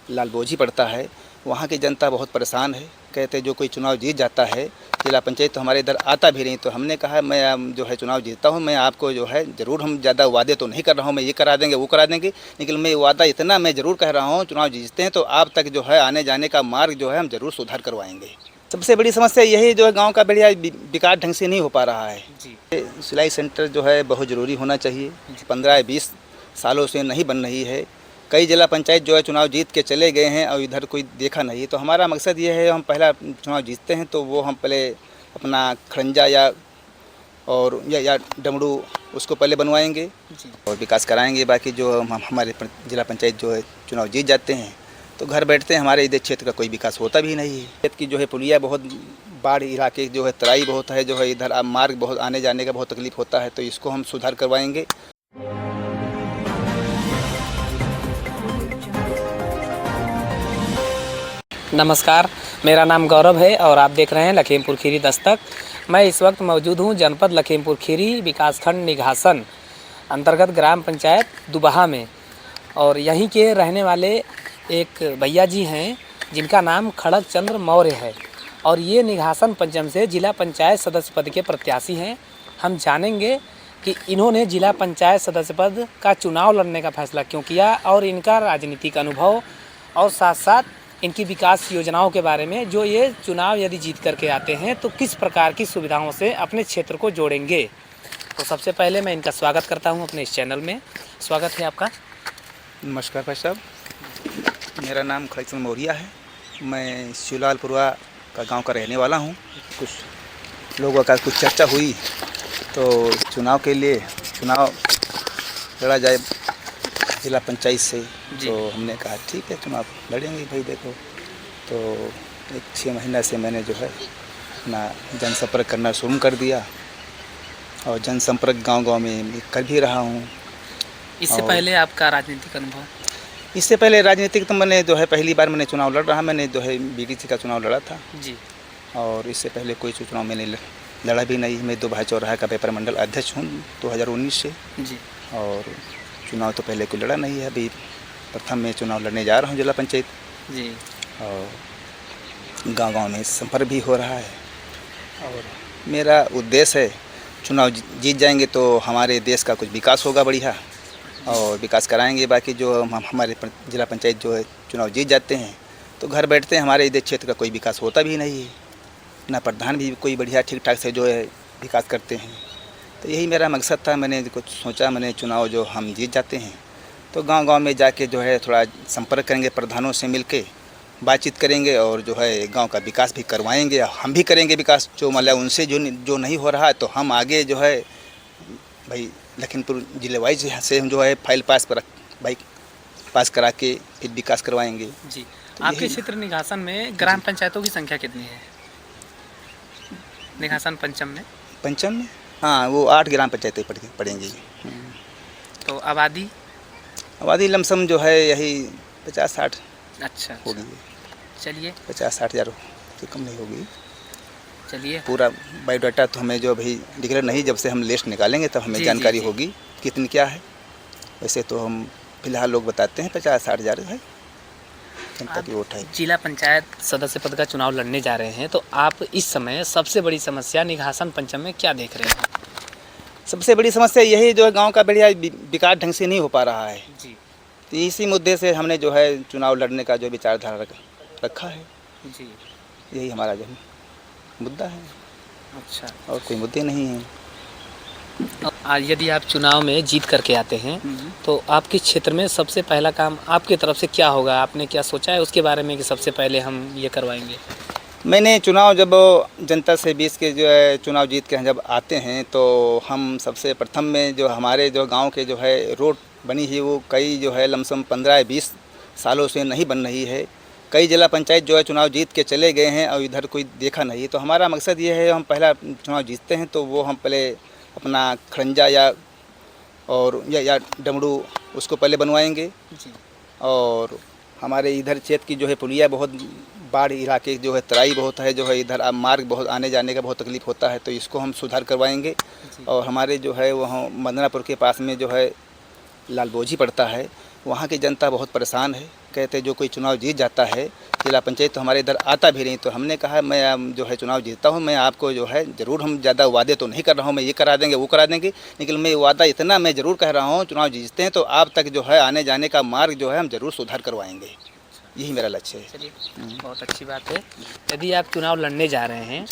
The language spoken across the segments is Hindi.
लालबोझी पड़ता है। वहाँ की जनता बहुत परेशान है। कहते जो कोई चुनाव जीत जाता है जिला पंचायत तो हमारे इधर आता भी नहीं। तो हमने कहा मैं जो है चुनाव जीतता हूँ, मैं आपको जो है ज़रूर, हम ज़्यादा वादे तो नहीं कर रहा हूँ, मैं ये करा देंगे वो करा देंगे, लेकिन मैं वादा इतना मैं ज़रूर कह रहा हूँ, चुनाव जीतते हैं तो आप तक जो है आने जाने का मार्ग जो है हम ज़रूर सुधार करवाएंगे। सबसे बड़ी समस्या यही जो है गाँव का बढ़िया विकास ढंग से नहीं हो पा रहा है जी। सिलाई सेंटर जो है बहुत ज़रूरी होना चाहिए। 15-20 सालों से नहीं बन रही है। कई जिला पंचायत जो है चुनाव जीत के चले गए हैं और इधर कोई देखा नहीं। तो हमारा मकसद ये है, हम पहला चुनाव जीतते हैं तो वो हम पहले अपना खड़ंजा या डमरू उसको पहले बनवाएंगे और विकास कराएंगे। बाकी जो हमारे जिला पंचायत जो है चुनाव जीत जाते हैं तो घर बैठते हैं, हमारे इधर क्षेत्र का कोई विकास होता भी नहीं है। खेत की जो है पुलिया बहुत, बाढ़ इलाके जो है तराई बहुत है, जो है इधर मार्ग बहुत, आने जाने का बहुत तकलीफ होता है, तो इसको हम सुधार करवाएंगे। नमस्कार, मेरा नाम गौरव है और आप देख रहे हैं लखीमपुर खीरी दस्तक। मैं इस वक्त मौजूद हूं जनपद लखीमपुर खीरी, विकासखंड निघासन अंतर्गत ग्राम पंचायत दुबहा में। और यहीं के रहने वाले एक भैया जी हैं जिनका नाम खड़ग चंद्र मौर्य है और ये निघासन पंचम से जिला पंचायत सदस्य पद के प्रत्याशी हैं। हम जानेंगे कि इन्होंने जिला पंचायत सदस्य पद का चुनाव लड़ने का फैसला क्यों किया और इनका राजनीतिक अनुभव और साथ साथ इनकी विकास योजनाओं के बारे में, जो ये चुनाव यदि जीत करके आते हैं तो किस प्रकार की सुविधाओं से अपने क्षेत्र को जोड़ेंगे। तो सबसे पहले मैं इनका स्वागत करता हूं अपने इस चैनल में। स्वागत है आपका। नमस्कार भाई साहब, मेरा नाम खड़ग चंद्र मौर्य है। मैं शिवलालपुरा का गांव का रहने वाला हूं। कुछ लोगों का कुछ चर्चा हुई तो चुनाव के लिए चुनाव लड़ा जाए जिला पंचायत से, तो हमने कहा ठीक है चुनाव लड़ेंगे भाई। देखो तो 6 महीना से मैंने जो है अपना जनसंपर्क करना शुरू कर दिया और जनसंपर्क गांव-गांव में कर भी रहा हूं। इससे पहले आपका राजनीतिक अनुभव? इससे पहले राजनीतिक तो मैंने जो है पहली बार मैंने चुनाव लड़ रहा, मैंने जो है बीडीसी का चुनाव लड़ा था जी। और इससे पहले कोई चुनाव मैंने लड़ा भी नहीं। मैं दुबहा चौराहा का पेपर मंडल अध्यक्ष हूँ 2019 से जी। और चुनाव तो पहले कोई लड़ा नहीं है, अभी प्रथम में चुनाव लड़ने जा रहा हूँ जिला पंचायत जी। और गांव-गांव में संपर्क भी हो रहा है और मेरा उद्देश्य है चुनाव जीत जाएंगे तो हमारे देश का कुछ विकास होगा बढ़िया और विकास कराएंगे। बाकी जो हमारे जिला पंचायत जो है चुनाव जीत जाते हैं तो घर बैठते हैं, हमारे इधर क्षेत्र का कोई विकास होता भी नहीं है, ना प्रधान भी कोई बढ़िया ठीक ठाक से जो है विकास करते हैं। तो यही मेरा मकसद था। मैंने कुछ सोचा, मैंने चुनाव जो हम जीत जाते हैं तो गांव-गांव में जाके जो है थोड़ा संपर्क करेंगे, प्रधानों से मिलके बातचीत करेंगे और जो है गांव का विकास भी करवाएंगे। हम भी करेंगे विकास, जो मतलब उनसे जो नहीं हो रहा है तो हम आगे जो है भाई लखीमपुर जिले वाइज से हम जो है फाइल पास करा के फिर विकास करवाएंगे जी। तो आपके क्षेत्र निघासन में ग्राम पंचायतों की संख्या कितनी है? निघासन पंचम में हाँ, वो 8 ग्राम पंचायतें पड़ेंगी। तो आबादी लमसम जो है यही 50-60 अच्छा होगी। चलिए 50-60 हज़ार से कम नहीं होगी। चलिए पूरा बायोडाटा तो हमें जो अभी डिक्लेयर नहीं, जब से हम लिस्ट निकालेंगे तब हमें जानकारी होगी कितनी क्या है। वैसे तो हम फिलहाल लोग बताते हैं 50-60 हज़ार है जनता की वोट है। जिला पंचायत सदस्य पद का चुनाव लड़ने जा रहे हैं तो आप इस समय सबसे बड़ी समस्या निघासन पंचम में क्या देख रहे हैं? सबसे बड़ी समस्या यही जो है गांव का बढ़िया विकास ढंग से नहीं हो पा रहा है जी। तो इसी मुद्दे से हमने जो है चुनाव लड़ने का जो विचारधारा रखा है जी। यही हमारा जो मुद्दा है। अच्छा, और कोई मुद्दे नहीं हैं। यदि आप चुनाव में जीत करके आते हैं तो आपके क्षेत्र में सबसे पहला काम आपकी तरफ से क्या होगा? आपने क्या सोचा है उसके बारे में कि सबसे पहले हम ये करवाएंगे? मैंने चुनाव जब जनता से 20 के जो है चुनाव जीत के जब आते हैं तो हम सबसे प्रथम में जो हमारे जो गांव के जो है रोड बनी है वो कई जो है लमसम 15-20 सालों से नहीं बन रही है। कई जिला पंचायत जो है चुनाव जीत के चले गए हैं और इधर कोई देखा नहीं। तो हमारा मकसद ये है, हम पहला चुनाव जीतते हैं तो वो हम पहले अपना खड़ंजा या डमरू उसको पहले बनवाएंगे जी। और हमारे इधर क्षेत्र की जो है पुलिया बहुत, बाढ़ इलाके जो है तराई बहुत है, जो है इधर मार्ग बहुत, आने जाने का बहुत तकलीफ होता है, तो इसको हम सुधार करवाएंगे। और हमारे जो है वहाँ मदनापुर के पास में जो है लालबोझी पड़ता है, वहाँ की जनता बहुत परेशान है। कहते जो कोई चुनाव जीत जाता है जिला पंचायत तो हमारे इधर आता भी नहीं। तो हमने कहा मैं जो है चुनाव जीतता हूँ, मैं आपको जो है ज़रूर, हम ज़्यादा वादे तो नहीं कर रहा हूँ, मैं ये करा देंगे वो करा देंगे, लेकिन मैं वादा इतना मैं ज़रूर कह रहा हूँ, चुनाव जीतते हैं तो आप तक जो है आने जाने का मार्ग जो है हम ज़रूर सुधार करवाएंगे। यही मेरा लक्ष्य है। चलिए, बहुत अच्छी बात है। यदि आप चुनाव लड़ने जा रहे हैं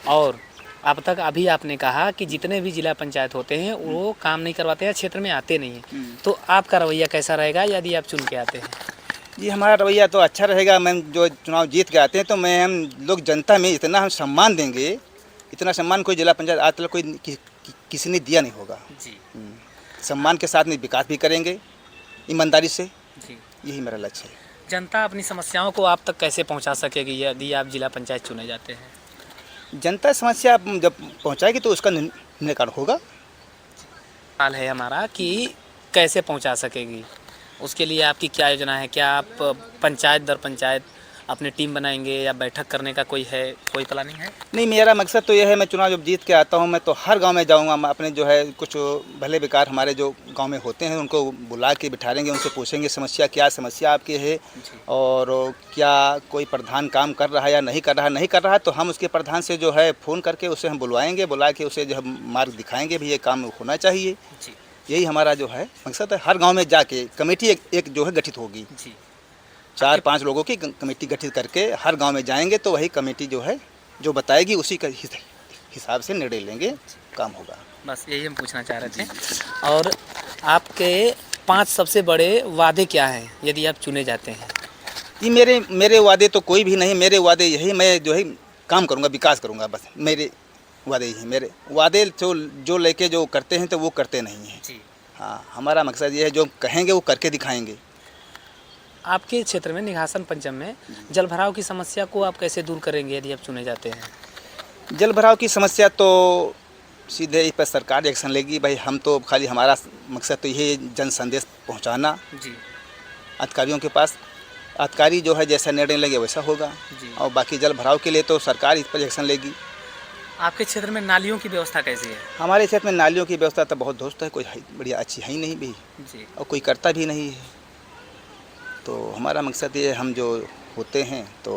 और अब तक अभी आपने कहा कि जितने भी जिला पंचायत होते हैं वो काम नहीं करवाते हैं, क्षेत्र में आते नहीं हैं, तो आपका रवैया कैसा रहेगा यदि आप चुन के आते हैं? जी हमारा रवैया तो अच्छा रहेगा। मैं जो चुनाव जीत के आते हैं तो मैं हम लोग जनता में इतना हम सम्मान देंगे, इतना सम्मान कोई जिला पंचायत आज तक कोई किसी ने दिया नहीं होगा जी। सम्मान के साथ में विकास भी करेंगे ईमानदारी से। जी, यही मेरा लक्ष्य है। जनता अपनी समस्याओं को आप तक कैसे पहुंचा सकेगी यदि आप जिला पंचायत चुने जाते हैं? जनता समस्या जब पहुंचाएगी तो उसका निराकरण होगा। सवाल है हमारा कि कैसे पहुंचा सकेगी, उसके लिए आपकी क्या योजना है? क्या आप पंचायत दर पंचायत अपनी टीम बनाएंगे या बैठक करने का कोई प्लानिंग है? नहीं, मेरा मकसद तो यह है, मैं चुनाव जब जीत के आता हूं मैं तो हर गांव में जाऊंगा। मैं अपने जो है कुछ भले बेकार हमारे जो गांव में होते हैं उनको बुला के बिठाएंगे, उनसे पूछेंगे समस्या क्या समस्या आपकी है और क्या कोई प्रधान काम कर रहा है या नहीं कर रहा है तो हम उसके प्रधान से जो है फ़ोन करके उसे हम बुलवाएंगे, बुला के उसे जो है मार्ग दिखाएंगे भी ये काम होना चाहिए। यही हमारा जो है मकसद है। हर गांव में जाके कमेटी एक जो है गठित होगी जी। 4-5 लोगों की कमेटी गठित करके हर गांव में जाएंगे तो वही कमेटी जो है जो बताएगी उसी का हिसाब से निर्णय लेंगे, काम होगा। बस यही हम पूछना चाह रहे थे। और आपके 5 सबसे बड़े वादे क्या हैं यदि आप चुने जाते हैं? ये मेरे वादे तो कोई भी नहीं, मेरे वादे यही, मैं जो है काम करूँगा, विकास करूँगा, बस मेरे वादे यही। मेरे वादे जो लेके जो करते हैं तो वो करते नहीं हैं जी। हाँ, हमारा मकसद ये है जो कहेंगे वो करके दिखाएंगे। आपके क्षेत्र में निघासन पंचम में जल भराव की समस्या को आप कैसे दूर करेंगे यदि आप चुने जाते हैं? जल भराव की समस्या तो सीधे इस पर सरकार एक्शन लेगी भाई। हम तो खाली हमारा मकसद तो यही जन संदेश पहुंचाना जी। अधिकारियों के पास। अधिकारी जो है जैसा निर्णय लेंगे वैसा होगा जी। और बाकी जल भराव के लिए तो सरकार इस पर एक्शन लेगी। आपके क्षेत्र में नालियों की व्यवस्था कैसी है? हमारे क्षेत्र में नालियों की व्यवस्था तो बहुत दुरुस्त है, कोई बढ़िया अच्छी है ही नहीं भी जी। और कोई करता भी नहीं है। तो हमारा मकसद ये, हम जो होते हैं तो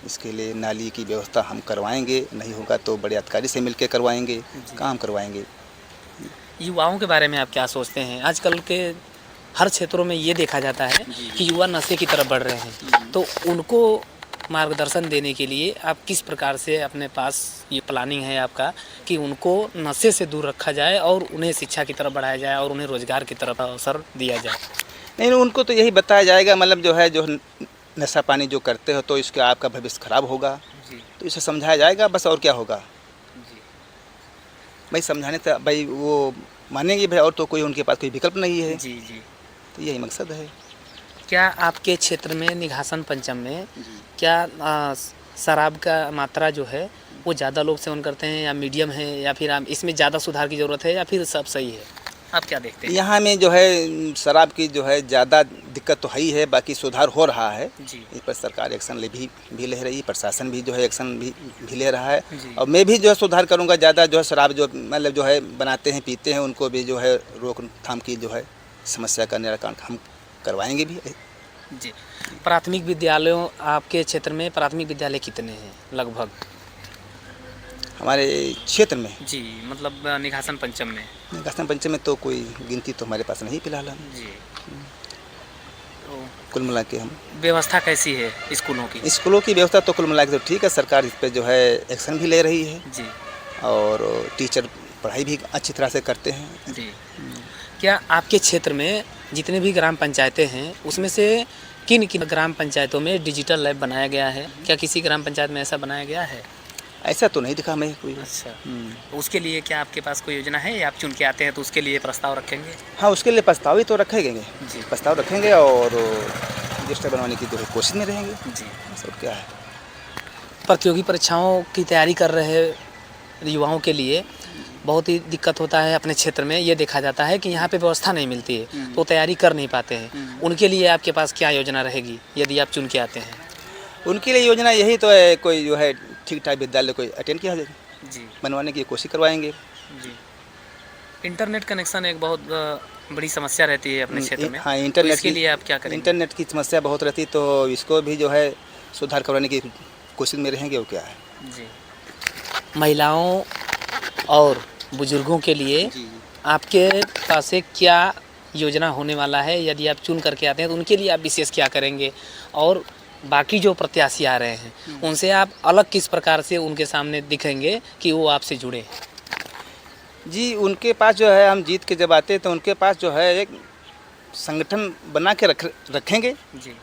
इसके लिए नाली की व्यवस्था हम करवाएंगे, नहीं होगा तो बड़े अधिकारी से मिलकर करवाएंगे, काम करवाएंगे। युवाओं के बारे में आप क्या सोचते हैं? आजकल के हर क्षेत्रों में ये देखा जाता है कि युवा नशे की तरफ बढ़ रहे हैं, तो उनको मार्गदर्शन देने के लिए आप किस प्रकार से अपने पास ये प्लानिंग है आपका कि उनको नशे से दूर रखा जाए और उन्हें शिक्षा की तरफ बढ़ाया जाए और उन्हें रोजगार की तरफ अवसर दिया जाए? नहीं, उनको तो यही बताया जाएगा, मतलब जो है जो नशा पानी जो करते हो तो इसका आपका भविष्य खराब होगा जी। तो इसे समझाया जाएगा बस, और क्या होगा। जी। भाई समझाने से भाई वो मानेंगे भाई, और तो कोई उनके पास कोई विकल्प नहीं है। जी। जी। तो यही मकसद है। क्या आपके क्षेत्र में निघासन पंचम में क्या शराब का मात्रा जो है वो ज़्यादा लोग सेवन करते हैं या मीडियम है, या फिर इसमें ज़्यादा सुधार की ज़रूरत है या फिर सब सही है? आप क्या देखते हैं? यहाँ में जो है शराब की जो है ज़्यादा दिक्कत तो है ही है, बाकी सुधार हो रहा है। जी। इस पर सरकार एक्शन भी ले रही है, प्रशासन भी जो है एक्शन भी ले रहा है। जी। और मैं भी जो है सुधार करूँगा, ज़्यादा जो है शराब जो मतलब जो है बनाते हैं पीते हैं उनको भी जो है रोकथाम की जो है समस्या का निराकरण हम करवाएंगे भी। जी। प्राथमिक विद्यालयों, आपके क्षेत्र में प्राथमिक विद्यालय कितने हैं लगभग? हमारे क्षेत्र में जी, मतलब निघासन पंचम में? निघासन पंचम में तो कोई गिनती तो हमारे पास नहीं फिलहाल। जी। तो कुल मिला के हम व्यवस्था कैसी है स्कूलों की? स्कूलों की व्यवस्था तो कुल मिला के तो ठीक है, सरकार इस पर जो है एक्शन भी ले रही है जी। और टीचर पढ़ाई भी अच्छी तरह से करते हैं। जी। क्या आपके क्षेत्र में जितने भी ग्राम पंचायतें हैं उसमें से किन किन ग्राम पंचायतों में डिजिटल लैब बनाया गया है? क्या किसी ग्राम पंचायत में ऐसा बनाया गया है? ऐसा तो नहीं दिखा मैं कोई। अच्छा। तो उसके लिए क्या आपके पास कोई योजना है या आप चुन के आते हैं तो उसके लिए प्रस्ताव रखेंगे? हाँ, उसके लिए प्रस्ताव ही तो रखेंगे जी। प्रस्ताव रखेंगे और रजिस्टर बनवाने की जो है कोशिश में रहेंगे। जी। सब क्या है, प्रतियोगी परीक्षाओं की तैयारी कर रहे युवाओं के लिए बहुत ही दिक्कत होता है। अपने क्षेत्र में ये देखा जाता है कि यहाँ पे व्यवस्था नहीं मिलती है तो तैयारी कर नहीं पाते हैं। उनके लिए आपके पास क्या योजना रहेगी यदि आप चुन के आते हैं? उनके लिए योजना यही तो है, कोई जो है ठीक ठाक विद्यालय कोई अटेंड किया जाए, जी। बनवाने की कोशिश करवाएंगे। जी। इंटरनेट कनेक्शन एक बहुत बड़ी समस्या रहती है अपने क्षेत्र में। हाँ, तो इंटरनेट इसके लिए आप क्या करेंगे? इंटरनेट की समस्या बहुत रहती, तो इसको भी जो है सुधार करवाने की कोशिश में रहेंगे। वो क्या है जी, महिलाओं और बुजुर्गों के लिए जी। आपके पास से क्या योजना होने वाला है? यदि आप चुन करके आते हैं तो उनके लिए आप विशेष क्या करेंगे? और बाकी जो प्रत्याशी आ रहे हैं उनसे आप अलग किस प्रकार से उनके सामने दिखेंगे कि वो आपसे जुड़े? जी, उनके पास जो है, हम जीत के जब आते हैं तो उनके पास जो है एक संगठन बना के रखेंगे। जी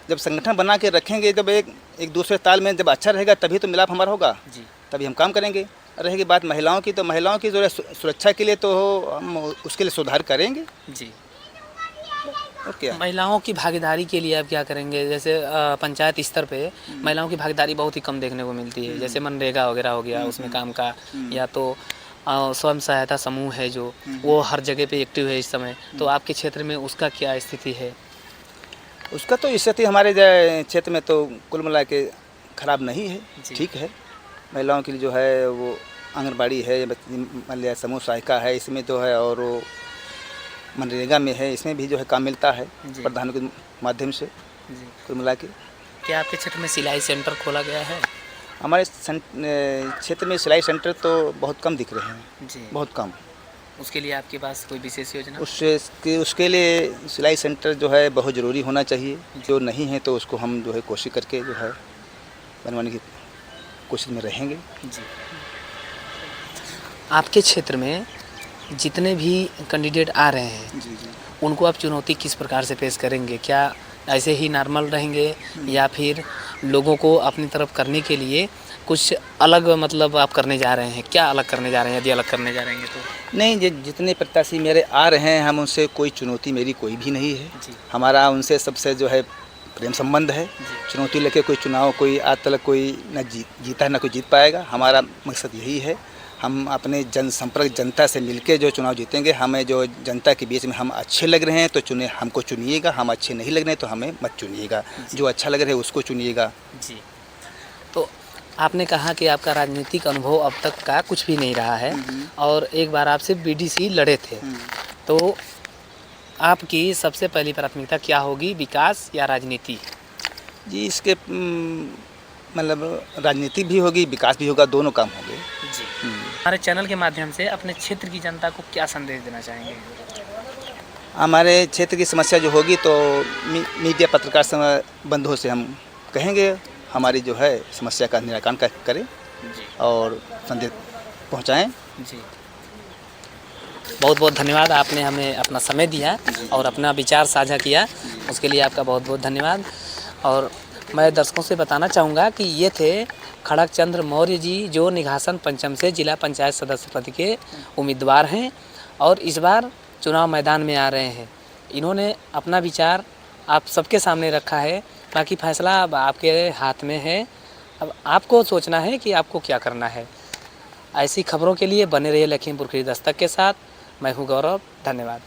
जब संगठन बना के रखेंगे, जब एक दूसरे ताल में जब अच्छा रहेगा, तभी तो मिलाप हमारा होगा, जी तभी हम काम करेंगे। रहेगी बात महिलाओं की, तो महिलाओं की जो है सुरक्षा के लिए तो हम उसके लिए सुधार करेंगे। जी। और क्या। महिलाओं की भागीदारी के लिए आप क्या करेंगे? जैसे पंचायत स्तर पे महिलाओं की भागीदारी बहुत ही कम देखने को मिलती है। जैसे मनरेगा वगैरह हो गया उसमें काम का, या तो स्वयं सहायता समूह है जो वो हर जगह पे एक्टिव है इस समय। तो आपके क्षेत्र में उसका क्या स्थिति है? उसका तो स्थिति हमारे क्षेत्र में तो कुल मिला के खराब नहीं है, ठीक है। महिलाओं के लिए जो है वो आंगनबाड़ी है, मान लिया समूह सहायिका है, इसमें तो है, और वो मनरेगा में है, इसमें भी जो है काम मिलता है प्रधानों के माध्यम से। कुल मिला के क्या आपके क्षेत्र में सिलाई सेंटर खोला गया है? हमारे क्षेत्र में सिलाई सेंटर तो बहुत कम दिख रहे हैं जी, बहुत कम। उसके लिए आपके पास कोई विशेष योजना? उसके लिए सिलाई सेंटर जो है बहुत ज़रूरी होना चाहिए। जो नहीं है तो उसको हम जो है कोशिश करके जो है बनवाने की कोशिश में रहेंगे। जी। आपके क्षेत्र में जितने भी कैंडिडेट आ रहे हैं जी जी। उनको आप चुनौती किस प्रकार से पेश करेंगे? क्या ऐसे ही नॉर्मल रहेंगे या फिर लोगों को अपनी तरफ करने के लिए कुछ अलग मतलब आप करने जा रहे हैं? क्या अलग करने जा रहे हैं, यदि अलग करने जा रहे हैं तो? नहीं, जितने प्रत्याशी मेरे आ रहे हैं, हम उनसे कोई चुनौती मेरी कोई भी नहीं है। जी हमारा उनसे सबसे जो है प्रेम संबंध है। जी चुनौती लेके कोई चुनाव कोई आज तक कोई न जीता है, न कोई जीत पाएगा। हमारा मकसद यही है, हम अपने जनसंपर्क जनता से मिलके जो चुनाव जीतेंगे। हमें जो जनता के बीच में हम अच्छे लग रहे हैं तो हमको चुनिएगा, हम अच्छे नहीं लग रहे हैं तो हमें मत चुनिएगा। जो अच्छा लग रहा है उसको चुनिएगा। जी। तो आपने कहा कि आपका राजनीतिक अनुभव अब तक का कुछ भी नहीं रहा है और एक बार आपसे बीडीसी लड़े थे, तो आपकी सबसे पहली प्राथमिकता क्या होगी, विकास या राजनीति? जी, इसके मतलब राजनीति भी होगी, विकास भी होगा, दोनों काम होंगे। जी। हमारे चैनल के माध्यम से अपने क्षेत्र की जनता को क्या संदेश देना चाहेंगे? हमारे क्षेत्र की समस्या जो होगी तो मीडिया पत्रकार बंधुओं से हम कहेंगे हमारी जो है समस्या का निराकरण करें जी और संदेश पहुंचाएं। जी। बहुत बहुत धन्यवाद, आपने हमें अपना समय दिया और अपना विचार साझा किया, उसके लिए आपका बहुत बहुत धन्यवाद। और मैं दर्शकों से बताना चाहूँगा कि ये थे खड़क चंद्र मौर्य जी, जो निघासन पंचम से जिला पंचायत सदस्य पद के उम्मीदवार हैं और इस बार चुनाव मैदान में आ रहे हैं। इन्होंने अपना विचार आप सबके सामने रखा है, बाकी फैसला अब आपके हाथ में है। अब आपको सोचना है कि आपको क्या करना है। ऐसी खबरों के लिए बने रहिए लखीमपुर खीरी दस्तक के साथ। मैं हूँ गौरव, धन्यवाद।